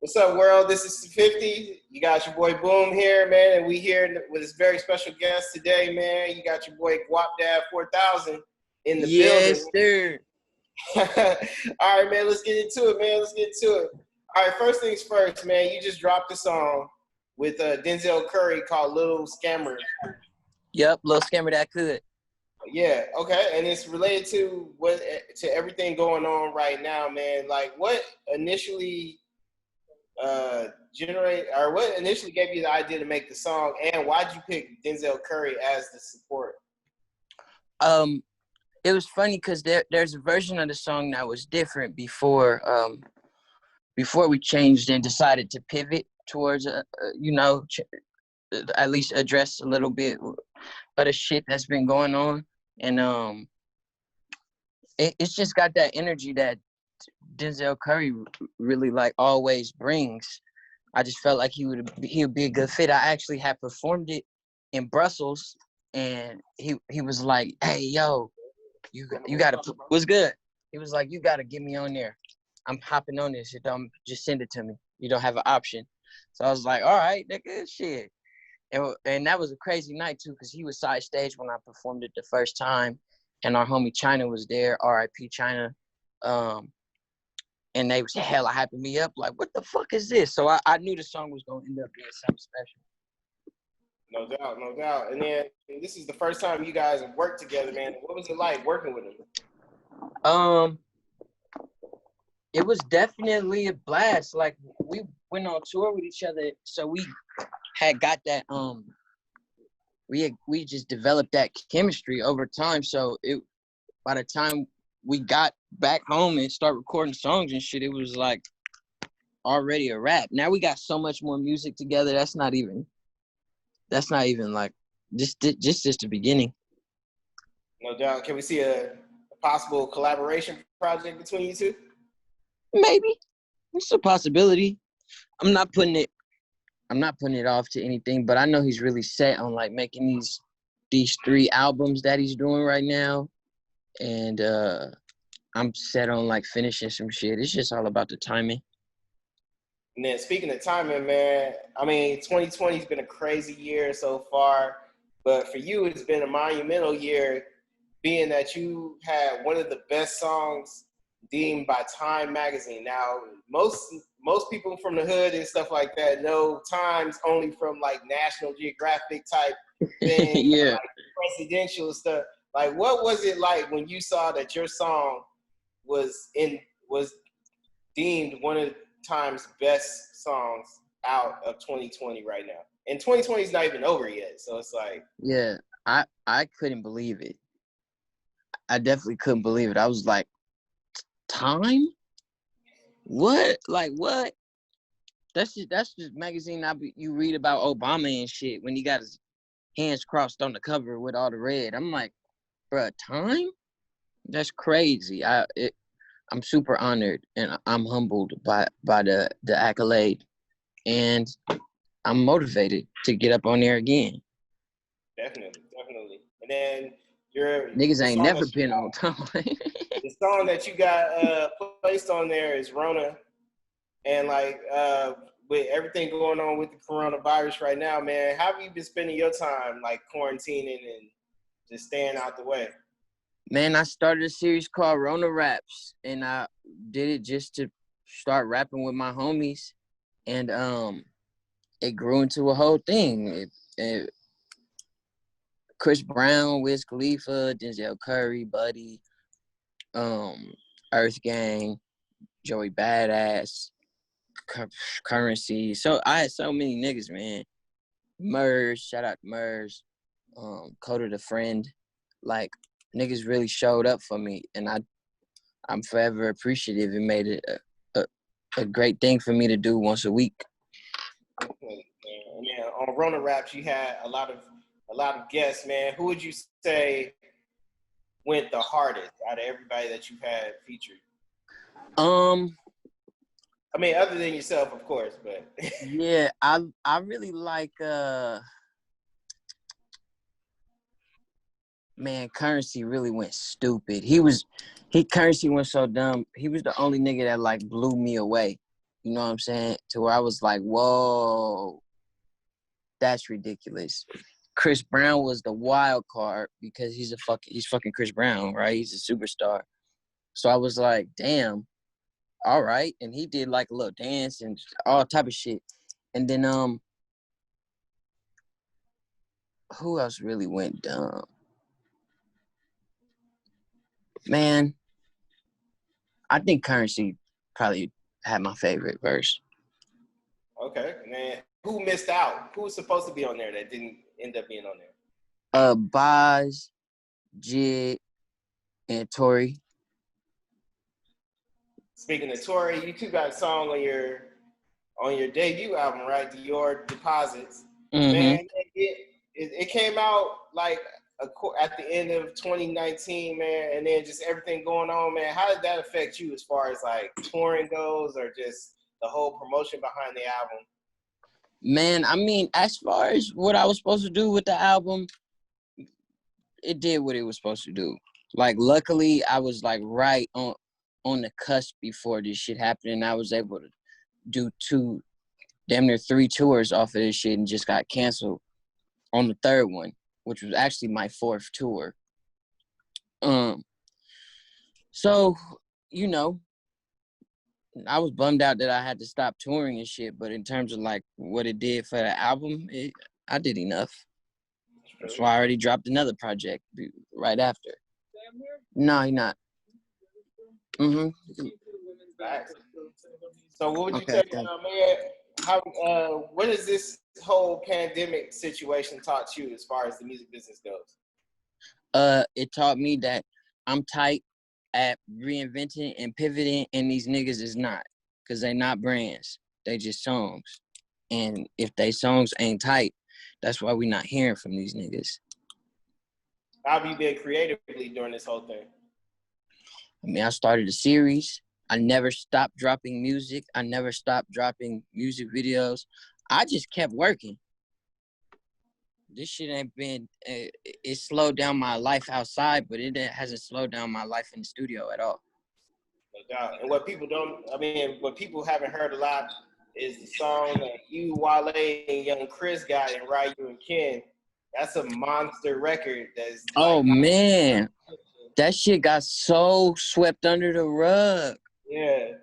What's up, world? This is 50. You got your boy Boom here, man, and we here with this very special guest today, man. You got your boy Guapdad 4000 in the Yes, building. sir. All right, man. Let's get into it, man. Let's get into it. All right, first things first, man. You just dropped a song with Denzel Curry called Lil Scammer. Yep, Lil Scammer That Could. Yeah, okay, and it's related to everything going on right now, man. Like, what initially what initially gave you the idea to make the song, and why did you pick Denzel Curry as the support? It was funny because there's a version of the song that was different before we changed and decided to pivot towards at least address a little bit of the shit that's been going on, and it's just got that energy that Denzel Curry really like always brings. I just felt like he would be a good fit. I actually had performed it in Brussels, and he was like, "Hey, yo, you gotta what's good?" He was like, "You gotta get me on there. I'm hopping on this. You don't just send it to me. You don't have an option." So I was like, "All right, nigga, shit." And that was a crazy night too, because he was side stage when I performed it the first time, and our homie China was there. R.I.P. China. And they was hella hyping me up, like, what the fuck is this? So I knew the song was gonna end up being something special. No doubt, no doubt. And then this is the first time you guys have worked together, man. What was it like working with him? It was definitely a blast. Like, we went on tour with each other, so we had got that we just developed that chemistry over time. So by the time we got back home and start recording songs and shit, it was like already a wrap. Now we got so much more music together. That's not even like just the beginning. No doubt. Can we see a possible collaboration project between you two? Maybe. It's a possibility. I'm not putting it off to anything, but I know he's really set on like making these 3 albums that he's doing right now. And I'm set on like finishing some shit. It's just all about the timing. And then speaking of timing, man, I mean, 2020 has been a crazy year so far, but for you, it's been a monumental year, being that you had one of the best songs deemed by Time magazine. Now, most people from the hood and stuff like that know Times only from like National Geographic type things, yeah, like presidential stuff. Like, what was it like when you saw that your song was deemed one of Time's best songs out of 2020 right now? And 2020 is not even over yet, so it's like, yeah, I couldn't believe it. I definitely couldn't believe it. I was like, Time? What? Like what? That's just magazine you read about Obama and shit when he got his hands crossed on the cover with all the red. I'm like, bruh, Time? That's crazy. I'm super honored and I'm humbled by the accolade, and I'm motivated to get up on there again. definitely. And then Niggas ain't never been on Time. The song that you got placed on there is Rona, and like with everything going on with the coronavirus right now, man, how have you been spending your time, like quarantining and just staying out the way? Man, I started a series called Rona Raps, and I did it just to start rapping with my homies, and it grew into a whole thing. Chris Brown, Wiz Khalifa, Denzel Curry, Buddy, Earth Gang, Joey Badass, Currency. So I had so many niggas, man. Murs, shout out to Murs, Coda the Friend. Like, niggas really showed up for me, and I'm forever appreciative. It made it a great thing for me to do once a week. Okay, and then on Rona Raps, you had a lot of guests, man. Who would you say went the hardest out of everybody that you've had featured? I mean, other than yourself, of course, but yeah, I really like man, Currency really went stupid. Currency went so dumb. He was the only nigga that like blew me away. You know what I'm saying? To where I was like, whoa, that's ridiculous. Chris Brown was the wild card because he's fucking Chris Brown, right? He's a superstar. So I was like, damn, all right. And he did like a little dance and all type of shit. And then who else really went dumb? Man, I think Currency probably had my favorite verse. Okay, man. Who missed out? Who was supposed to be on there that didn't end up being on there? Boz, Jid, and Tory. Speaking of Tory, you two got a song on your debut album, right? Your Deposits. Mm-hmm. Man, it came out like at the end of 2019, man, and then just everything going on, man. How did that affect you as far as like touring goes, or just the whole promotion behind the album? Man, I mean, as far as what I was supposed to do with the album, it did what it was supposed to do. Like, luckily, I was like right on the cusp before this shit happened, and I was able to do damn near 3 tours off of this shit, and just got canceled on the third one, which was actually my 4th tour. So, you know, I was bummed out that I had to stop touring and shit, but in terms of like what it did for the album, I did enough. That's why I already dropped another project right after. No, he not. Mm-hmm. So what would you say, man? How what has this whole pandemic situation taught you as far as the music business goes? It taught me that I'm tight at reinventing and pivoting, and these niggas is not, because they not brands. They just songs. And if they songs ain't tight, that's why we not hearing from these niggas. How have you been creatively during this whole thing? I mean, I started a series. I never stopped dropping music. I never stopped dropping music videos. I just kept working. This shit ain't been, it slowed down my life outside, but it hasn't slowed down my life in the studio at all. No doubt. And what people haven't heard a lot is the song that you, Wale, and Young Chris got, and Ryu and Ken. That's a monster record. Man, that shit got so swept under the rug. Yeah.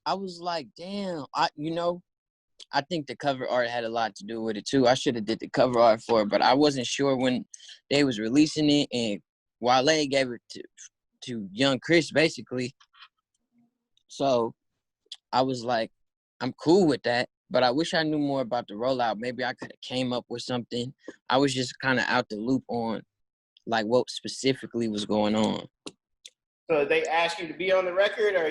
I was like, damn. I think the cover art had a lot to do with it too. I should have did the cover art for it, but I wasn't sure when they was releasing it, and Wale gave it to Young Chris basically. So I was like, I'm cool with that, but I wish I knew more about the rollout. Maybe I could have came up with something. I was just kind of out the loop on like what specifically was going on. So they asked you to be on the record, or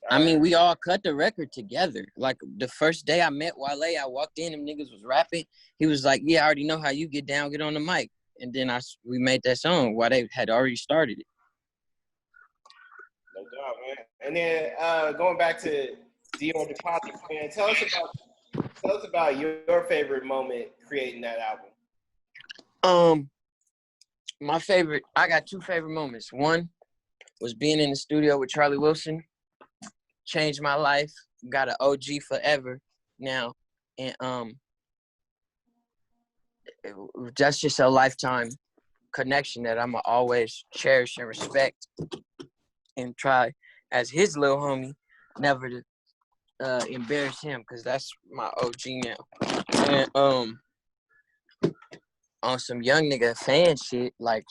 I mean, we all cut the record together. Like, the first day I met Wale, I walked in, them niggas was rapping. He was like, yeah, I already know how you get down, get on the mic. And then we made that song while they had already started it. No doubt, man. And then going back to Your Deposits, man, tell us about your favorite moment creating that album. I got 2 favorite moments. One was being in the studio with Charlie Wilson. Changed my life. Got an OG forever now. And that's just a lifetime connection that I'ma always cherish and respect, and try as his little homie never to embarrass him, because that's my OG now. And on some young nigga fan shit, like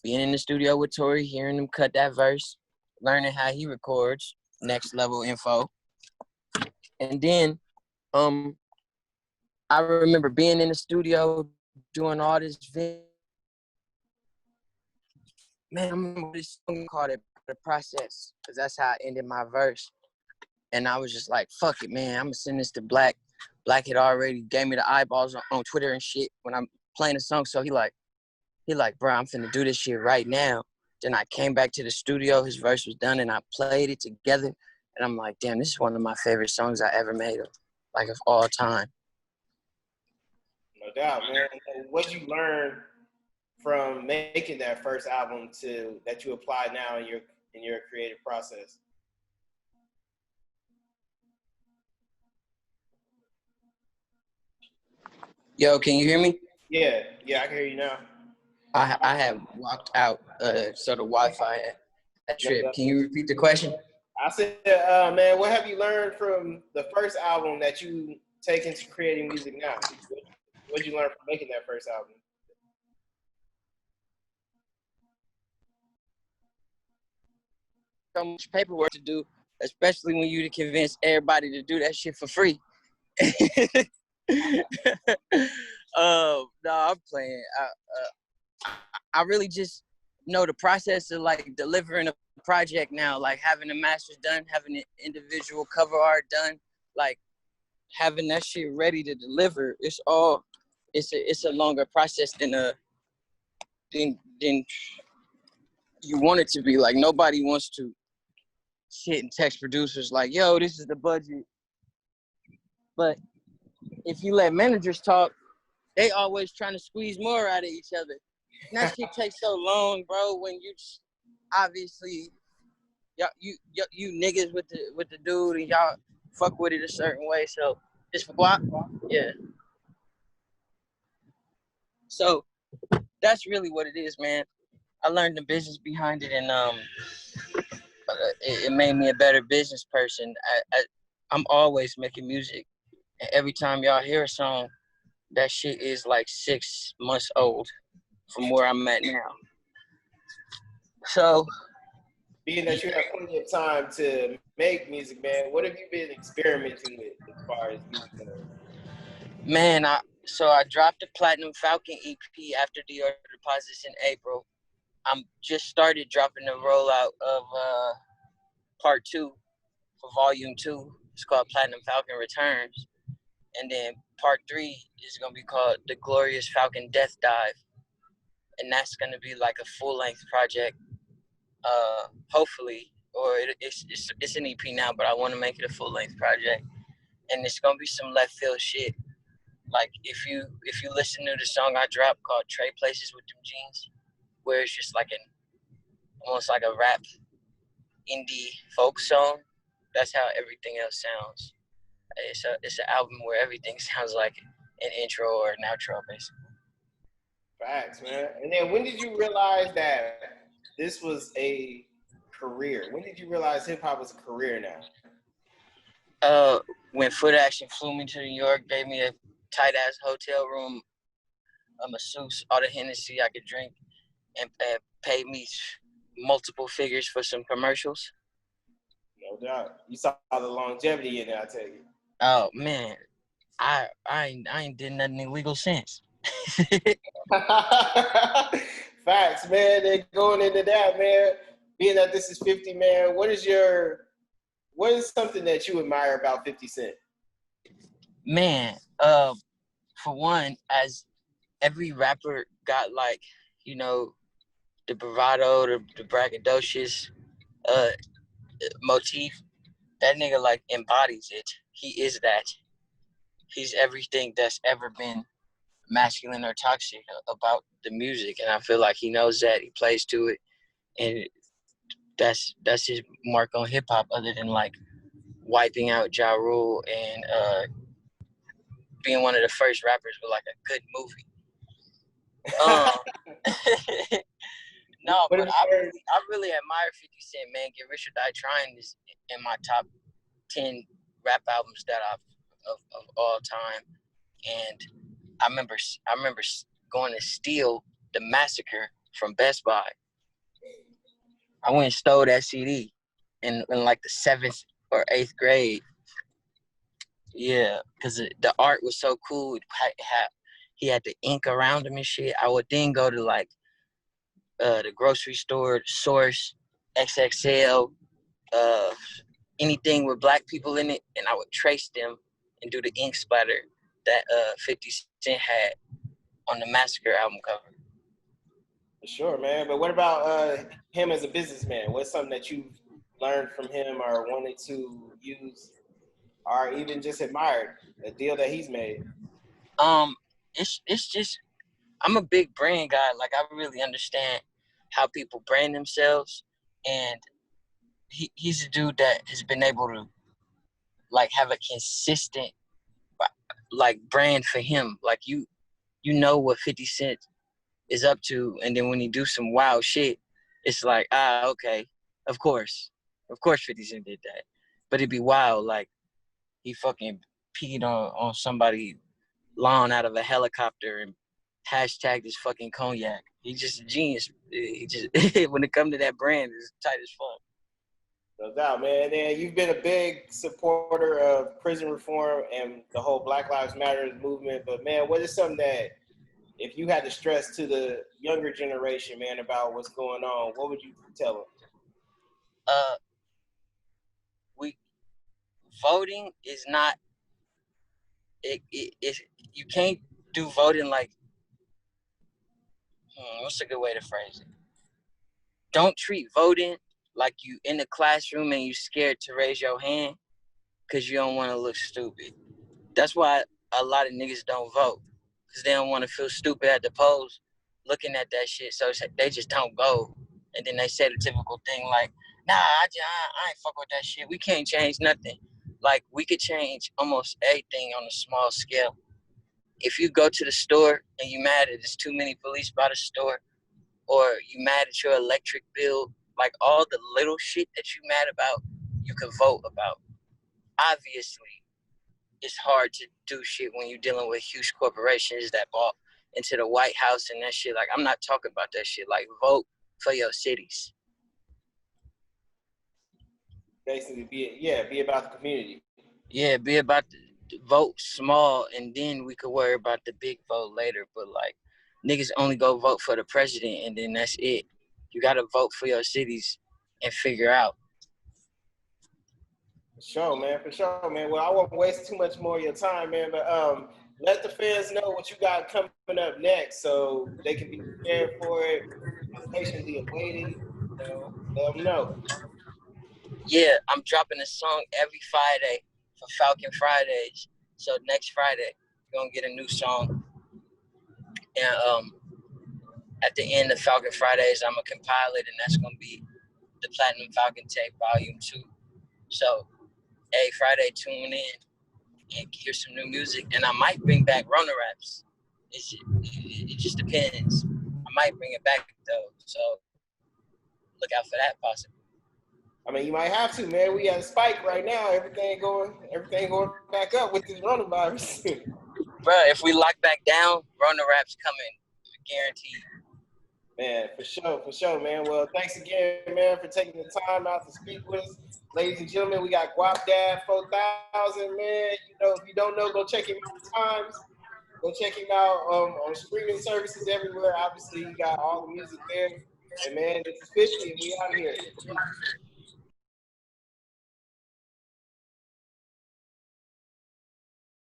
being in the studio with Tory, hearing him cut that verse, learning how he records, next level info. And then I remember being in the studio doing all this man, I remember this song called The Process, because that's how I ended my verse. And I was just like, fuck it, man, I'm gonna send this to Black. Black had already gave me the eyeballs on Twitter and shit when I'm playing the song. So he like, bro, I'm finna do this shit right now. Then I came back to the studio, his verse was done, and I played it together. And I'm like, damn, this is one of my favorite songs I ever made, of all time. No doubt, man. What you learn from making that first album that you apply now in your creative process? Yo, can you hear me? Yeah, I can hear you now. I have walked out so the Wi-Fi at Yep, Trip. yep. Can you repeat the question? I said, man, what have you learned from the first album that you take into creating music now? What did you learn from making that first album? So much paperwork to do, especially when you to convince everybody to do that shit for free. No, I'm playing. I really just know the process of like delivering a project now, like having the masters done, having the individual cover art done, like having that shit ready to deliver. It's a longer process than you want it to be. Like nobody wants to sit and text producers like, yo, this is the budget. But if you let managers talk, they always trying to squeeze more out of each other. And that shit takes so long, bro, when you just obviously you niggas with the dude and y'all fuck with it a certain way. So it's for guap. Yeah. So that's really what it is, man. I learned the business behind it, and it made me a better business person. I'm always making music, and every time y'all hear a song, that shit is like 6 months old from where I'm at now. So, Being that you have plenty of time to make music, man, what have you been experimenting with as far as music goes? man, I dropped the Platinum Falcon EP after the order deposits in April. I'm just started dropping the rollout of part 2 for volume 2. It's called Platinum Falcon Returns. And then part 3 is gonna be called The Glorious Falcon Death Dive. And that's gonna be like a full-length project, hopefully, or it's an EP now, but I want to make it a full-length project. And it's gonna be some left field shit. Like if you listen to the song I dropped called Trade Places with Them Jeans, where it's just like almost like a rap indie folk song, that's how everything else sounds. It's an album where everything sounds like an intro or an outro, basically. Facts, man. And then when did you realize that this was a career? When did you realize hip hop was a career now? When Foot Action flew me to New York, gave me a tight ass hotel room, a masseuse, all the Hennessy I could drink, and paid me multiple figures for some commercials. No doubt. You saw the longevity in it, I tell you. Oh man, I ain't did nothing illegal since. Facts, man. Then going into that, man, being that this is 50, man, what is something that you admire about 50 Cent? Man, for one, as every rapper got like, you know, the bravado, the braggadocious motif, that nigga like embodies it. He is that. He's everything that's ever been masculine or toxic about the music, and I feel like he knows that. He plays to it, and that's his mark on hip hop. Other than like wiping out Ja Rule and being one of the first rappers with like a good movie. No, but I really admire 50 Cent, man. Get Rich or Die Trying is in my top 10 rap albums that of all time. And I remember going to steal The Massacre from Best Buy. I went and stole that CD in like the 7th or 8th grade. Yeah, because the art was so cool. He had the ink around him and shit. I would then go to like the grocery store, Source, XXL, anything with black people in it, and I would trace them and do the ink splatter that 50 Cent had on the Massacre album cover. For sure, man. But what about him as a businessman? What's something that you've learned from him or wanted to use or even just admired, a deal that he's made? It's just, I'm a big brand guy. Like I really understand how people brand themselves, and he's a dude that has been able to like have a consistent like brand for him. Like you know what 50 Cent is up to, and then when he do some wild shit, it's like, okay, of course 50 Cent did that. But it'd be wild, like he fucking peed on somebody lawn out of a helicopter and hashtagged his fucking cognac. He's just a genius. He just when it comes to that brand, it's tight as fuck. No doubt, man. And you've been a big supporter of prison reform and the whole Black Lives Matter movement. But man, what is something that if you had to stress to the younger generation, man, about what's going on, what would you tell them? We voting is not it you can't do voting like what's a good way to phrase it? Don't treat voting like you in the classroom and you scared to raise your hand because you don't want to look stupid. That's why a lot of niggas don't vote, because they don't want to feel stupid at the polls looking at that shit, so they just don't go. And then they say the typical thing like, nah, I ain't fuck with that shit. We can't change nothing. Like, we could change almost everything on a small scale. If you go to the store and you mad that there's too many police by the store, or you mad at your electric bill, like all the little shit that you mad about, you can vote about. Obviously, it's hard to do shit when you're dealing with huge corporations that bought into the White House and that shit. Like, I'm not talking about that shit. Like, vote for your cities. Basically, be about the community. Yeah, be about the vote small, and then we could worry about the big vote later. But like, niggas only go vote for the president, and then that's it. You gotta vote for your cities and figure out. For sure, man. Well, I won't waste too much more of your time, man. But let the fans know what you got coming up next, so they can be prepared for it, patiently awaiting. Let them know. Yeah, I'm dropping a song every Friday for Falcon Fridays. So next Friday, you're gonna get a new song. And at the end of Falcon Fridays, I'm gonna compile it, and that's gonna be the Platinum Falcon Tape Volume 2. So, hey, Friday, tune in and hear some new music. And I might bring back Rona Raps. It just depends. I might bring it back though. So look out for that possibly. I mean, you might have to, man. We at a spike right now. Everything going back up with this coronavirus. Bro, if we lock back down, Rona Raps coming, guaranteed. Man, for sure, man. Well, thanks again, man, for taking the time out to speak with us. Ladies and gentlemen, we got Guapdad 4000, man. You know, if you don't know, go check him out times. Go check him out on streaming services everywhere. Obviously, you got all the music there. And man, this is 50, and we out here.